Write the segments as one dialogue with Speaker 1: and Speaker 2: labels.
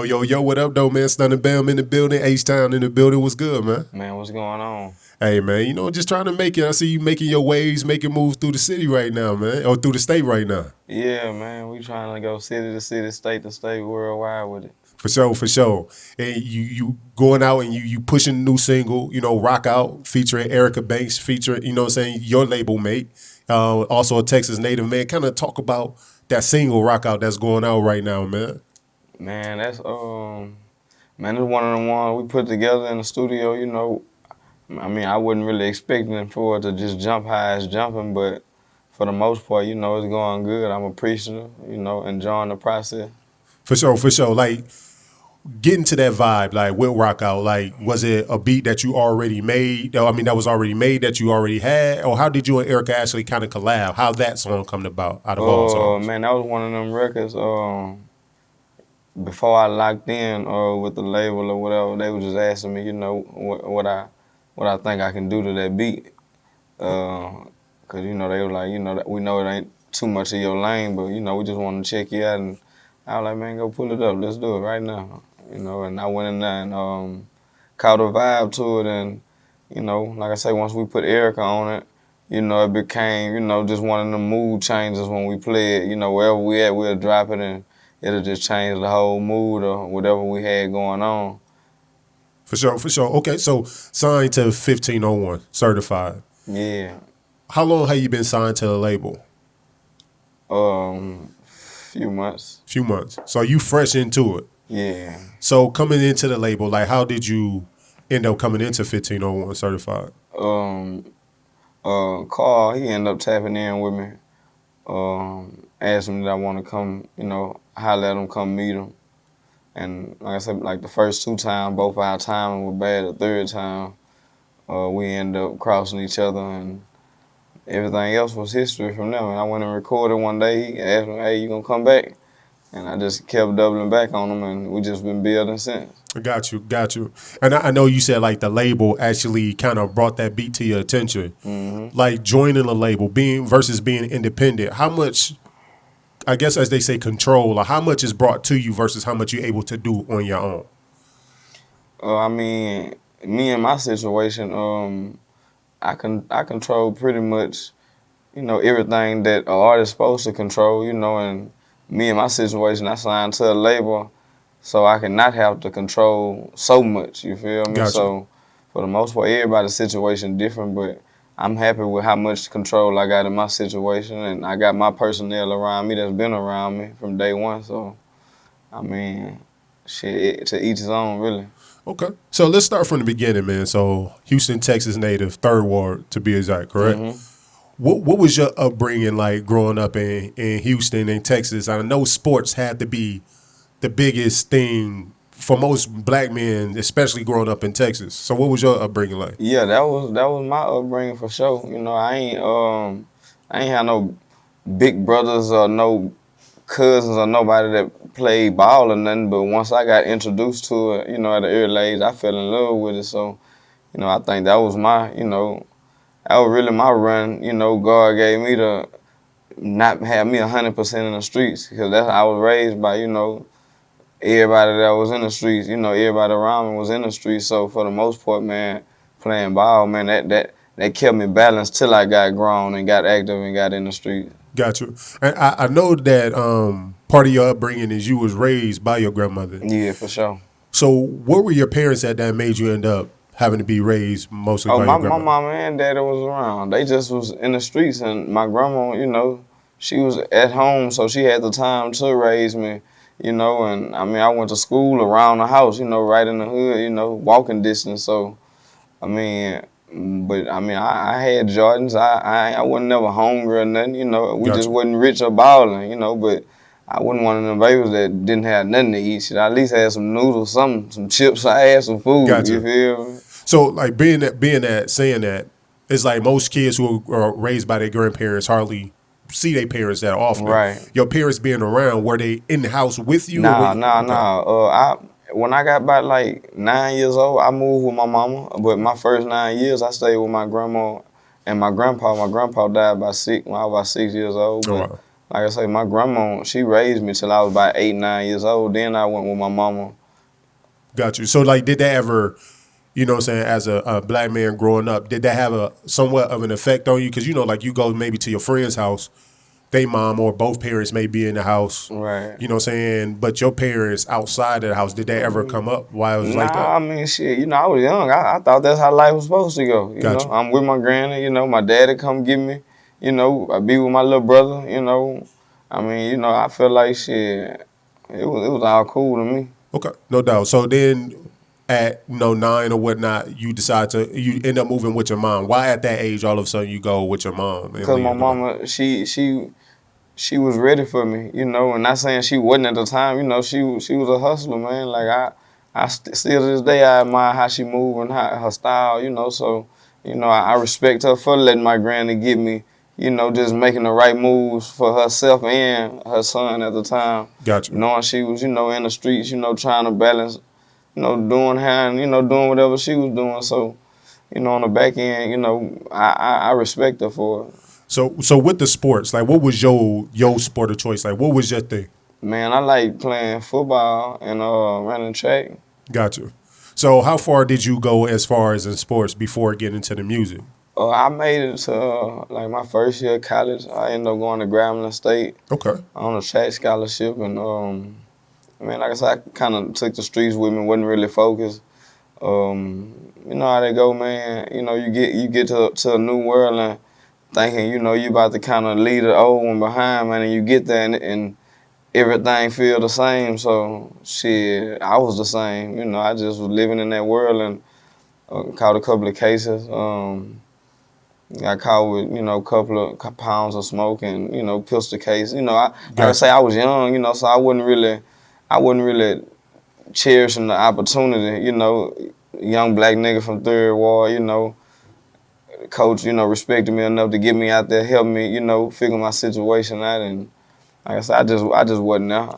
Speaker 1: Yo, what up, though, man? Stunning Bam in the building, H-Town in the building. What's good, man?
Speaker 2: Man, what's going on?
Speaker 1: Hey, man, just trying to make it. I see you making your waves, making moves through the city right now, man, or through the state right now.
Speaker 2: Yeah, man, we trying to go city to city, state to state, worldwide with it.
Speaker 1: For sure, for sure. And you going out and you pushing a new single, Rock Out, featuring Erica Banks, featuring, what I'm saying, your label mate, also a Texas native, man. Kind of talk about that single Rock Out that's going out right now, man.
Speaker 2: Man, that's man, it's one of them ones we put together in the studio, I wasn't really expecting for it to just jump high as jumping, but for the most part, it's going good. I'm appreciative, enjoying the process.
Speaker 1: For sure, for sure. Like, getting to that vibe, like, with Rock Out, like, was it a beat that you already made? That was already made that you already had? Or how did you and Erica actually kind of collab? How that song come about out of all songs?
Speaker 2: Man, that was one of them records, before I locked in with the label or whatever, they were just asking me, what I think I can do to that beat. Cause they were like, that we know it ain't too much of your lane, but we just want to check you out. And I was like, man, go pull it up. Let's do it right now. And I went in there and caught a vibe to it. And like I say, once we put Erica on it, it became just one of the mood changes when we play it. Wherever we at, we'll drop it and it'll just change the whole mood or whatever we had going on.
Speaker 1: For sure, for sure. Okay, so signed to 1501, certified.
Speaker 2: Yeah.
Speaker 1: How long have you been signed to the label?
Speaker 2: Few months.
Speaker 1: Few months. So you fresh into it.
Speaker 2: Yeah.
Speaker 1: So coming into the label, like, how did you end up coming into 1501 certified?
Speaker 2: Carl, he ended up tapping in with me. Asked me that I want to come, holler at him, come meet him. And like I said, like the first two times, both our timing were bad. The third time, we ended up crossing each other, and everything else was history from there. And I went and recorded one day. He asked me, hey, you gonna come back? And I just kept doubling back on him, and we just been building since.
Speaker 1: Got you. And I know you said, like, the label actually kind of brought that beat to your attention.
Speaker 2: Mm-hmm.
Speaker 1: Like, joining a label, versus being independent, how much, I guess as they say, control, or how much is brought to you versus how much you're able to do on your own?
Speaker 2: Me and my situation, I control pretty much, everything that an artist is supposed to control, and me and my situation, I signed to a label so I can not have to control so much, you feel me?
Speaker 1: Gotcha.
Speaker 2: So for the most part, everybody's situation different, but I'm happy with how much control I got in my situation, and I got my personnel around me that's been around me from day one. So, shit, to each his own, really.
Speaker 1: Okay. So let's start from the beginning, man. So Houston, Texas native, Third Ward to be exact, correct?
Speaker 2: Mm-hmm.
Speaker 1: What was your upbringing like growing up in Houston and Texas? I know sports had to be the biggest thing for most black men, especially growing up in Texas. So what was your upbringing like?
Speaker 2: Yeah, that was my upbringing for sure. I ain't had no big brothers or no cousins or nobody that played ball or nothing. But once I got introduced to it, at an early age, I fell in love with it. So, I think that was that was really my run. God gave me to not have me 100% in the streets, because that's how I was raised by, everybody that was in the streets, everybody around me was in the streets. So for the most part, man, playing ball, man, that kept me balanced till I got grown and got active and got in the streets.
Speaker 1: Got you. And I know that part of your upbringing is you was raised by your grandmother.
Speaker 2: Yeah, for sure.
Speaker 1: So what were your parents that made you end up having to be raised mostly by your grandmother?
Speaker 2: My mama and daddy was around. They just was in the streets, and my grandma, she was at home, so she had the time to raise me, and I went to school around the house, right in the hood, walking distance. So, I had Jordans. I wasn't never hungry or nothing, We
Speaker 1: Gotcha.
Speaker 2: just wasn't rich or balling, but I wasn't one of them babies that didn't have nothing to eat. Shit, I at least had some noodles, some chips. I had some food.
Speaker 1: Gotcha.
Speaker 2: You feel me?
Speaker 1: So, like, saying that, it's like most kids who are raised by their grandparents hardly see their parents that often.
Speaker 2: Right.
Speaker 1: Your parents being around, were they in the house with you?
Speaker 2: Nah. When I got about like 9 years old, I moved with my mama. But my first 9 years, I stayed with my grandma and my grandpa. My grandpa died when I was about 6 years old. But
Speaker 1: wow.
Speaker 2: like I say, my grandma, she raised me till I was about 8, 9 years old. Then I went with my mama.
Speaker 1: Got you. So like, did that ever, you know what I'm saying, as a black man growing up, did that have a somewhat of an effect on you? Because, you know, like you go maybe to your friend's house, they mom or both parents may be in the house,
Speaker 2: Right.
Speaker 1: you know what I'm saying, but your parents outside of the house, did that ever come up while it was like that?
Speaker 2: Nah, I mean, shit, I was young. I thought that's how life was supposed to go.
Speaker 1: Got you.
Speaker 2: I'm with my granny, my daddy come get me. I be with my little brother, I mean, I feel like shit, it was all cool to me.
Speaker 1: Okay, no doubt. So then at, 9 or whatnot, you end up moving with your mom. Why at that age all of a sudden you go with your mom and
Speaker 2: Because my
Speaker 1: leave the mom?
Speaker 2: mama, she was ready for me, and not saying she wasn't at the time, she was a hustler, man. Like still to this day I admire how she moved and her style, so, I respect her for letting my granny get me, just making the right moves for herself and her son at the time.
Speaker 1: Got you.
Speaker 2: Knowing she was, in the streets, trying to balance, doing her and, doing whatever she was doing. So, on the back end, I respect her for it.
Speaker 1: So with the sports, like what was your sport of choice? Like what was your thing?
Speaker 2: Man, I like playing football and running track.
Speaker 1: Got you. So how far did you go as far as in sports before getting into the music?
Speaker 2: I made it to like my first year of college. I ended up going to Grambling State
Speaker 1: Okay.
Speaker 2: on a track scholarship, and man, like I said, I kind of took the streets with me. wasn't really focused. You know how they go, man. You get to a new world and thinking, you about to kind of leave the old one behind, man, and you get there and everything feel the same. So shit, I was the same. I just was living in that world and caught a couple of cases. Got caught with a couple of pounds of smoke and pistol case. Like I say, I was young. So I wasn't really cherishing the opportunity. Young black nigga from Third Ward. Coach, respected me enough to get me out there, help me, figure my situation out, and like I said, I just wasn't there.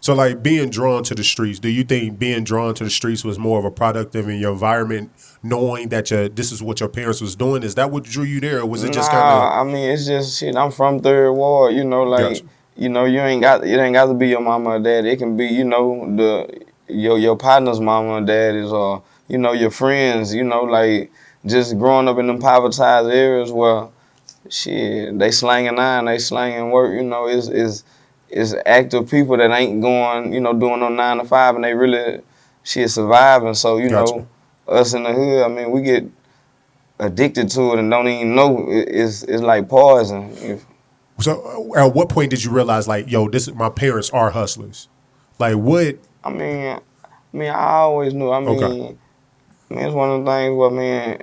Speaker 1: So like being drawn to the streets, do you think being drawn to the streets was more of a product of in your environment, knowing that this is what your parents was doing? Is that what drew you there, or was it just kind of?
Speaker 2: Nah, I mean, it's just shit. I'm from Third Ward, like
Speaker 1: Gotcha.
Speaker 2: it ain't got to be your mama or dad. It can be, your partner's mama or daddies, or your friends. Like just growing up in them privatized areas where shit, they slanging iron, they slanging work. Is active people that ain't going, doing no 9 to 5, and they really shit surviving. So
Speaker 1: Gotcha.
Speaker 2: us in the hood, I mean, we get addicted to it and don't even know it's like poison.
Speaker 1: So at what point did you realize like, yo, my parents are hustlers? Like what?
Speaker 2: I always knew.
Speaker 1: Okay.
Speaker 2: It's one of the things where, man,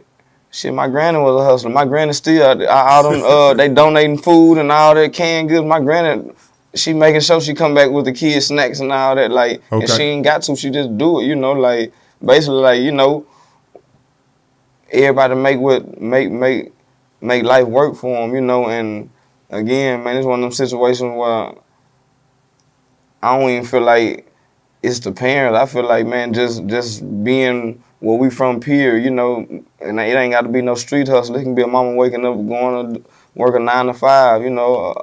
Speaker 2: shit, my granny was a hustler. My granny still, all them, they donating food and all that canned goods. My granny, she making sure she come back with the kids snacks and all that, like, and she
Speaker 1: Okay.
Speaker 2: ain't got to, she just do it, like, basically, like, everybody make life work for them, and again, man, it's one of them situations where I don't even feel like it's the parents. I feel like, man, just being where we from here, and it ain't got to be no street hustle. It can be a mama waking up, going to work a 9 to 5, a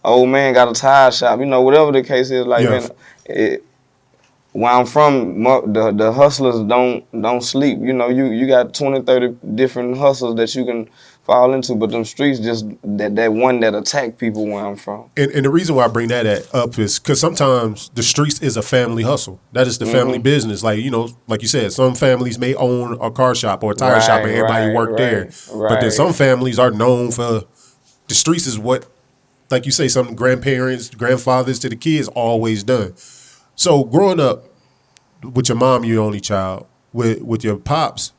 Speaker 2: old man got a tire shop, whatever the case is. Like,
Speaker 1: Yeah.
Speaker 2: man, where I'm from, the hustlers don't sleep. You got 20, 30 different hustles that you can fall into, but them streets just that one that attack people where I'm from.
Speaker 1: And the reason why I bring that up is because sometimes the streets is a family hustle. That is the family business. Like, like you said, some families may own a car shop or a tire shop and everybody work there. But then some families are known for the streets is what, like you say, some grandparents, grandfathers to the kids always done. So growing up with your mom, you're the only child. With your pops,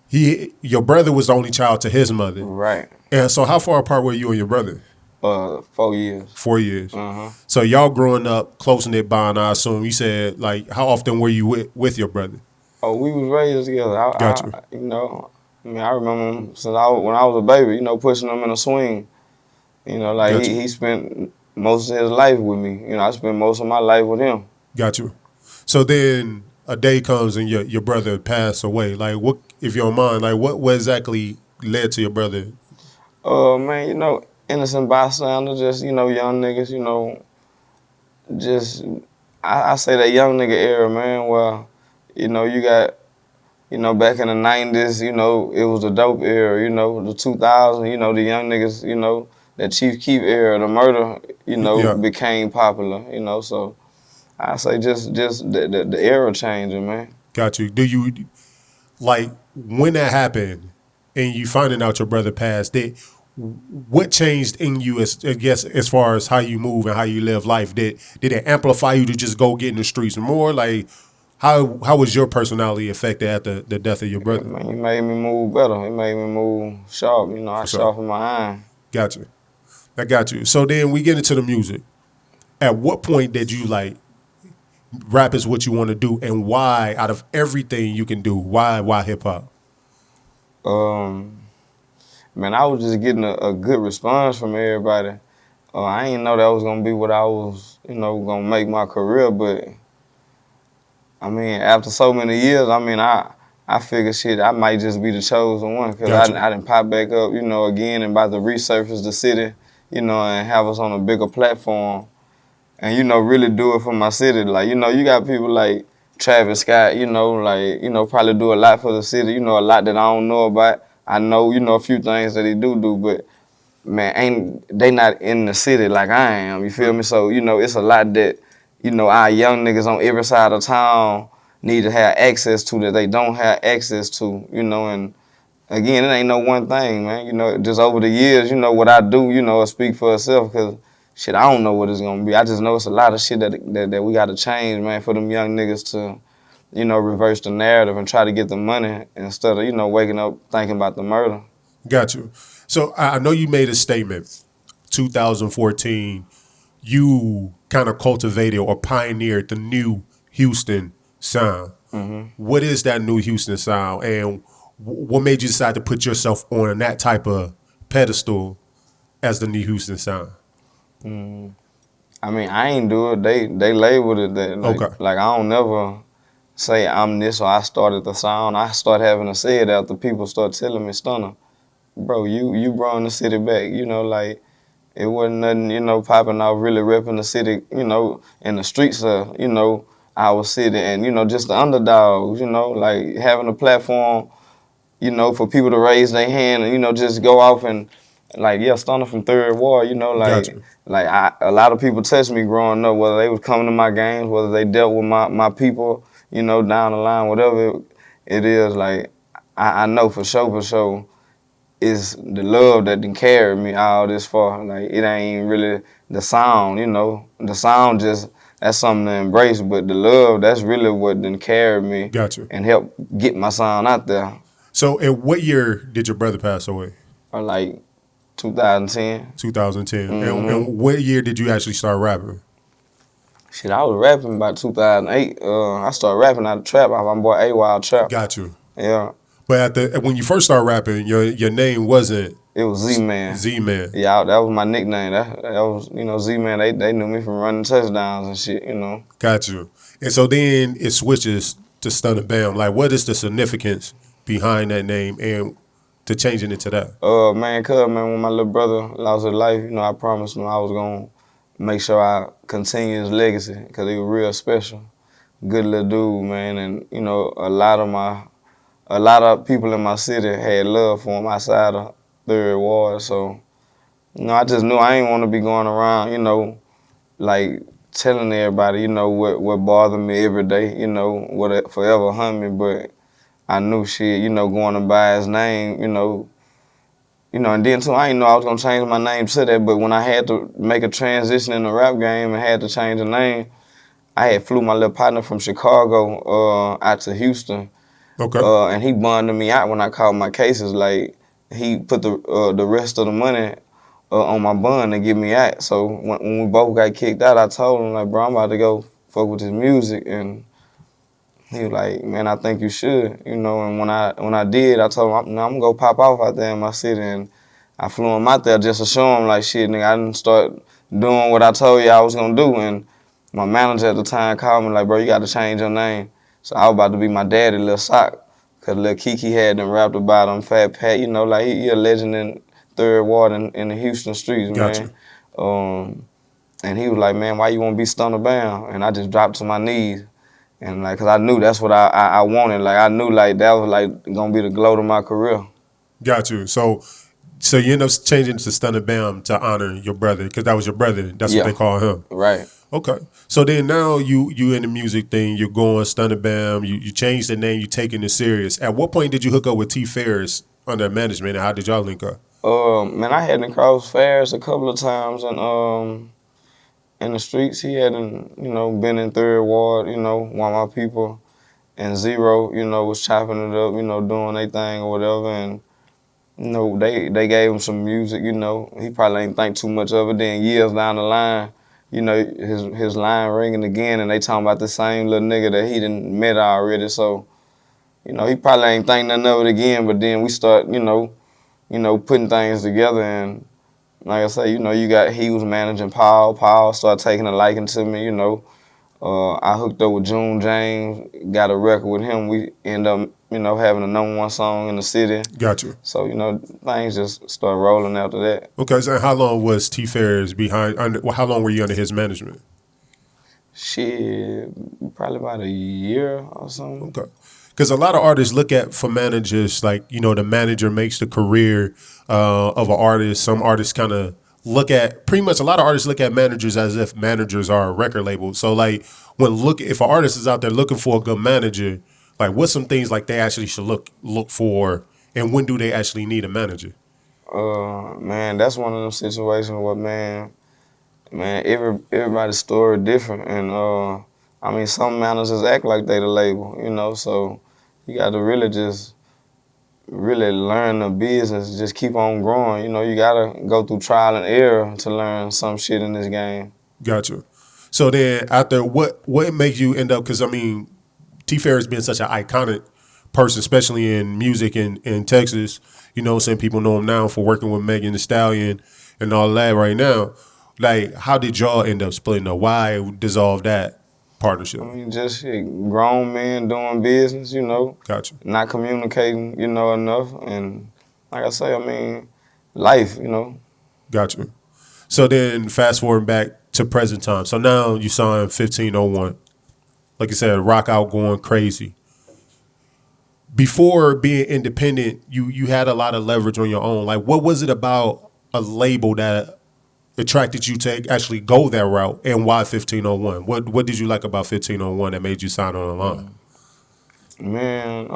Speaker 1: your brother was the only child to his mother.
Speaker 2: Right.
Speaker 1: And so how far apart were you and your brother?
Speaker 2: 4 years.
Speaker 1: 4 years.
Speaker 2: Uh-huh.
Speaker 1: So y'all growing up close knit bond, I assume. You said like how often were you with your brother?
Speaker 2: Oh, we was raised together.
Speaker 1: Gotcha.
Speaker 2: I remember him since when I was a baby, pushing him in a swing. Like
Speaker 1: Gotcha.
Speaker 2: he spent most of his life with me. I spent most of my life with him.
Speaker 1: Got you. So then a day comes and your brother passed away. Like what, if you don't mind, like what exactly led to your brother?
Speaker 2: Man, innocent bystander, just, you know, young niggas, you know, just, I say that young nigga era, man, where, you know, you got, you know, back in the 90s, you know, it was the dope era, you know, the 2000s, you know, the young niggas, you know, that Chief Keef era, the murder, you know,
Speaker 1: Yeah,
Speaker 2: became popular, you know, so I say just the era changing, man.
Speaker 1: got you. Do you like when that happened and you finding out your brother passed? What changed in you as I guess as far as how you move and how you live life? Did it amplify you to just go get in the streets more? Like how was your personality affected after the death of your brother?
Speaker 2: Man, he made me move better. He made me move sharp, you know, I
Speaker 1: For sure.
Speaker 2: sharpened my iron.
Speaker 1: Got you. I got you. So then we get into the music. At what point did you like rap is what you want to do, and why? Out of everything you can do, why hip hop?
Speaker 2: Um, Man, I was just getting a good response from everybody. I didn't know that was gonna be what I was, you know, gonna make my career, but I mean, after so many years, I mean, I figured shit, I might just be the chosen one because
Speaker 1: Got you.
Speaker 2: I didn't pop back up, you know, again and about to resurface the city, you know, and have us on a bigger platform and, you know, really do it for my city. Like, you know, you got people like Travis Scott, you know, like, you know, probably do a lot for the city, you know, a lot that I don't know about. I know, you know, a few things that he do, but man, they not in the city like I am, you feel me? So, you know, it's a lot that, you know, our young niggas on every side of town need to have access to that they don't have access to, you know, and again, it ain't no one thing, man. You know, just over the years, you know, what I do, you know, I speak for itself because shit, I don't know what it's gonna be. I just know it's a lot of shit that we gotta change, man, for them young niggas to, you know, reverse the narrative and try to get the money instead of, you know, waking up thinking about the murder.
Speaker 1: Got you. So I know you made a statement, 2014. You kind of cultivated or pioneered the new Houston sound. What is that new Houston sound, and what made you decide to put yourself on that type of pedestal as the new Houston sound?
Speaker 2: I mean, I ain't do it. They labeled it that.
Speaker 1: Okay,
Speaker 2: Like I don't never say I'm this or I started the sound. I start having to say it after people start telling me, Stunner, bro, you brought the city back. You know, like it wasn't nothing, you know, popping out really repping the city, you know, in the streets of, you know, our city and, you know, just the underdogs, you know, like having a platform, you know, for people to raise their hand and, you know, just go off and like, yeah, Stunner from Third Ward, you know,
Speaker 1: got
Speaker 2: like
Speaker 1: you.
Speaker 2: a lot of people touched me growing up, whether they was coming to my games, whether they dealt with my people, you know, down the line, whatever it is, like I know for sure is the love that done carried me all this far. Like it ain't really the sound, you know. The sound just that's something to embrace, but the love that's really what done carried me
Speaker 1: Got you.
Speaker 2: and helped get my sound out there.
Speaker 1: So, in what year did your brother pass away?
Speaker 2: Or like 2010.
Speaker 1: 2010. And what year did you actually start rapping?
Speaker 2: Shit, I was rapping about 2008. I started rapping out of trap off my boy A Wild Trap.
Speaker 1: Got you.
Speaker 2: Yeah,
Speaker 1: But when you first started rapping, your name wasn't
Speaker 2: it was Z Man.
Speaker 1: Z Man.
Speaker 2: Yeah, that was my nickname. That was, you know, Z Man. They knew me from running touchdowns and shit, you know.
Speaker 1: Got you. And so then it switches to Stunna Bam. Like, what is the significance behind that name and to changing it to that?
Speaker 2: Man, when my little brother lost his life, you know, I promised him I was gonna make sure I continue his legacy because he was real special. Good little dude, man, and you know, a lot of people in my city had love for him outside of Third Ward. So, you know, I just knew I ain't want to be going around, you know, like telling everybody, you know, what bothered me every day, you know, what it forever hurt me. But I knew shit, you know, going to buy his name, and then too, I didn't know I was gonna change my name to that. But when I had to make a transition in the rap game and had to change the name, I had flew my little partner from Chicago out to Houston,
Speaker 1: Okay.
Speaker 2: and he bonded me out when I called my cases. Like he put the rest of the money on my bond to get me out. So when we both got kicked out, I told him like, bro, I'm about to go fuck with this music, and he was like, man, I think you should, you know. And when I did, I told him, I'm gonna go pop off out there in my city, and I flew him out there just to show him like, shit, nigga, I didn't start doing what I told you I was gonna do. And my manager at the time called me like, bro, you got to change your name. So I was about to be my daddy, Lil Sock, cause Lil Kiki had them rapped about him, Fat Pat, you know, like he a legend in Third Ward in the Houston streets,
Speaker 1: Gotcha.
Speaker 2: man. And he was like, man, why you want to be Stunner bound? And I just dropped to my knees. And like, cause I knew that's what I wanted. Like I knew like that was like gonna be the glow to my career.
Speaker 1: Got you. So you end up changing to Stunna Bam to honor your brother because that was your brother. That's what
Speaker 2: Yeah,
Speaker 1: they call him.
Speaker 2: right.
Speaker 1: Okay. So then now you in the music thing. You're going Stunna Bam. You changed the name. You taking it serious. At what point did you hook up with T Ferris under management, and how did y'all link up?
Speaker 2: Man, I had to cross Ferris a couple of times, and in the streets, he hadn't, been in Third Ward, while my people and Zero, was chopping it up, doing their thing or whatever, and they gave him some music, he probably ain't think too much of it. Then years down the line, his line ringing again, and they talking about the same little nigga that he done met already. So, he probably ain't think nothing of it again. But then we start, putting things together, and like I say, he was managing Paul. Paul started taking a liking to me. I hooked up with June James, got a record with him. We end up, having a #1 song in the city.
Speaker 1: Got you.
Speaker 2: So, things just started rolling after that.
Speaker 1: Okay. So how long was T Ferris behind? How long were you under his management?
Speaker 2: Shit, probably about a year or something.
Speaker 1: Okay. Because a lot of artists look at for managers like the manager makes the career of an artist. Some artists kind of look at pretty much a lot of artists look at managers as if managers are a record label. So like if an artist is out there looking for a good manager, like what's some things like they actually should look for, and when do they actually need a manager?
Speaker 2: Man, that's one of them situations where man, everybody's story different, and I mean, some managers act like they the label, so you got to really just really learn the business, just keep on growing. You got to go through trial and error to learn some shit in this game.
Speaker 1: Gotcha. So then after what makes you end up, because I mean, T Ferris being such an iconic person, especially in music in Texas, some people know him now for working with Megan Thee Stallion and all that right now. Like, how did y'all end up splitting up? Why dissolve that partnership?
Speaker 2: I mean, just shit, grown men doing business,
Speaker 1: Gotcha.
Speaker 2: not communicating, enough. And like I say, I mean, life,
Speaker 1: Gotcha. So then fast forward back to present time. So now you signed 1501. Like you said, rock out going crazy. Before being independent, you had a lot of leverage on your own. Like, what was it about a label that attracted you to actually go that route, and why 1501? What did you like about 1501 that made you sign on the line?
Speaker 2: Man,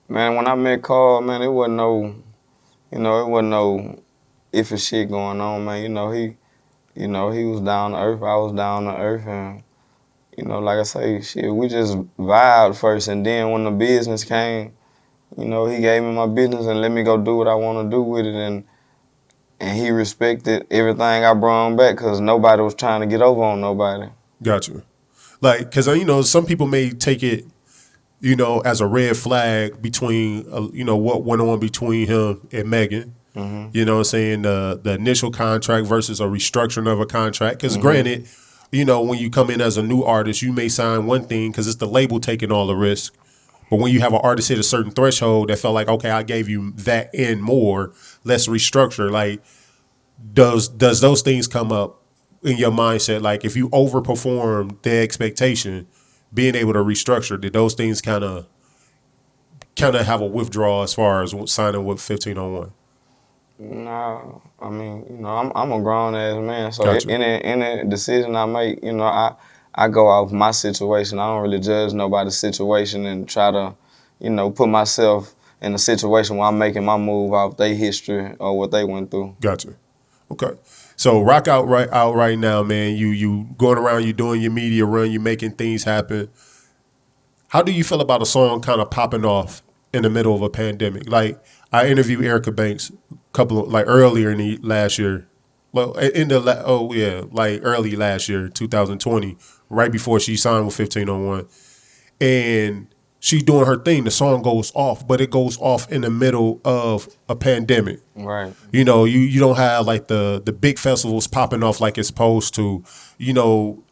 Speaker 2: when I met Carl, man, it wasn't no iffy shit going on, man. He was down to earth, I was down to earth, and like I say, shit, we just vibed first, and then when the business came, he gave me my business and let me go do what I want to do with it, and he respected everything I brought back because nobody was trying to get over on nobody.
Speaker 1: Gotcha. Like, because some people may take it, as a red flag between, what went on between him and Megan.
Speaker 2: Mm-hmm.
Speaker 1: You know what I'm saying? The initial contract versus a restructuring of a contract. Because granted, when you come in as a new artist, you may sign one thing because it's the label taking all the risk. But when you have an artist hit a certain threshold that felt like, okay, I gave you that and more, let's restructure. Like, does those things come up in your mindset? Like, if you overperform the expectation, being able to restructure, did those things kind of have a withdrawal as far as signing with 1501?
Speaker 2: No, I mean, I'm a grown ass man, so
Speaker 1: Gotcha.
Speaker 2: any decision I make, I go off my situation. I don't really judge nobody's situation and try to, put myself in a situation where I'm making my move off their history or what they went through.
Speaker 1: Gotcha. Okay. So rock out right now, man. You going around, you doing your media run, you making things happen. How do you feel about a song kind of popping off in the middle of a pandemic? Like, I interviewed Erica Banks earlier in the last year. Well, early last year, 2020, right before she signed with 1501. And she doing her thing. The song goes off, but it goes off in the middle of a pandemic.
Speaker 2: Right.
Speaker 1: You don't have like the big festivals popping off like it's supposed to.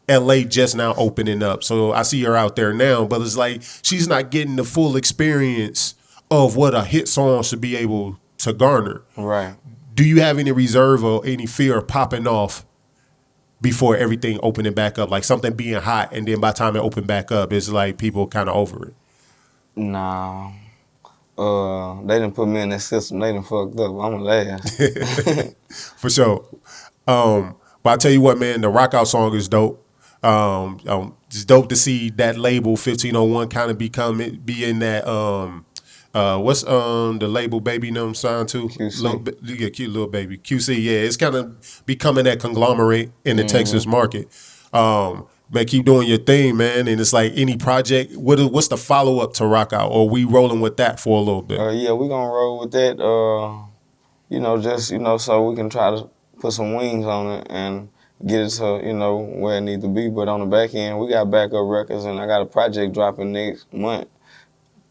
Speaker 1: LA just now opening up. So I see her out there now, but it's like she's not getting the full experience of what a hit song should be able to garner.
Speaker 2: Right.
Speaker 1: Do you have any reserve or any fear of popping off before everything opening back up? Like something being hot, and then by the time it open back up, it's like people kind of over it.
Speaker 2: Nah. They didn't put me in that system. They done fucked up. I'm a last.
Speaker 1: For sure. But I tell you what, man, the Rock Out song is dope. It's dope to see that label 1501 kind of be in that what's the label baby them signed to?
Speaker 2: QC.
Speaker 1: Yeah, cute little baby. QC, yeah. It's kind of becoming that conglomerate in the Texas market. Man, keep doing your thing, man. And it's like any project, what's the follow up to Rock Out? Or we rolling with that for a little bit?
Speaker 2: Yeah, we gonna roll with that. Just so we can try to put some wings on it and get it to where it needs to be. But on the back end, we got backup records, and I got a project dropping next month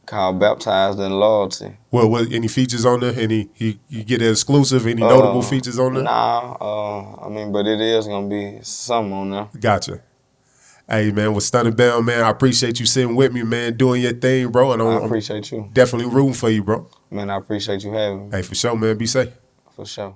Speaker 2: called Baptized in Loyalty.
Speaker 1: Well, what any features on there? Any you get an exclusive? Any notable features on there?
Speaker 2: Nah, but it is gonna be some on there.
Speaker 1: Gotcha. Hey man, with Stunning Bell, man, I appreciate you sitting with me, man, doing your thing, bro. And
Speaker 2: I appreciate you.
Speaker 1: Definitely rooting for you, bro.
Speaker 2: Man, I appreciate you having me.
Speaker 1: Hey, for sure, man. Be safe.
Speaker 2: For sure.